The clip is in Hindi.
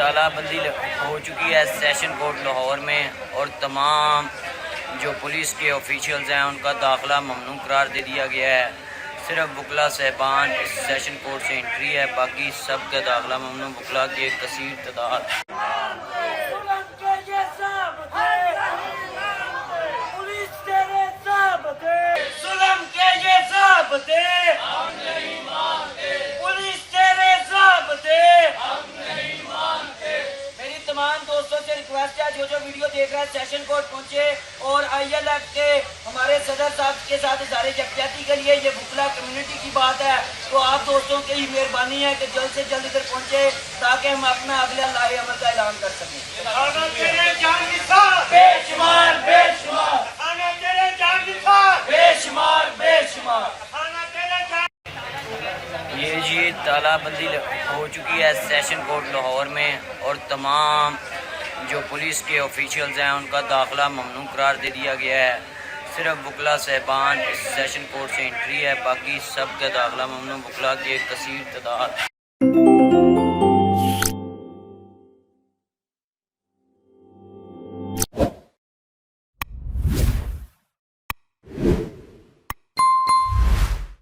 तालाबंदी हो चुकी है सेशन कोर्ट लाहौर में और तमाम जो पुलिस के ऑफिशियल्स हैं उनका दाखिला ममनू करार दे दिया गया है। सिर्फ वकला साहबान इस सेशन कोर्ट से एंट्री है, बाकी सब का दाखिला ममनू। वकला की एक कसीर तादाद दोस्तों से रिक्वेस्ट है, जो वीडियो देख रहे हैं सेशन कोर्ट पहुंचे और ILF के हमारे सदर साहब के साथ इज़हारे यकजहती के लिए ये वकला कम्युनिटी की बात है, तो आप दोस्तों की मेहरबानी है कि जल्द से जल्द इधर पहुंचे ताकि हम अपना अगला लाहे अमल का ऐलान कर सकें। बेशुमार बेशुमार बेशुमार बेशुमार ये जी तालाबंदी हो चुकी है सेशन कोर्ट लाहौर में और तमाम जो पुलिस के ऑफिशियल्स हैं उनका दाखिला ममनू करार दे दिया गया है। सिर्फ वकला साहबान इस सेशन कोर्ट से एंट्री है, बाकी सब का दाखिला ममनू। वकला की एक कसीर तादाद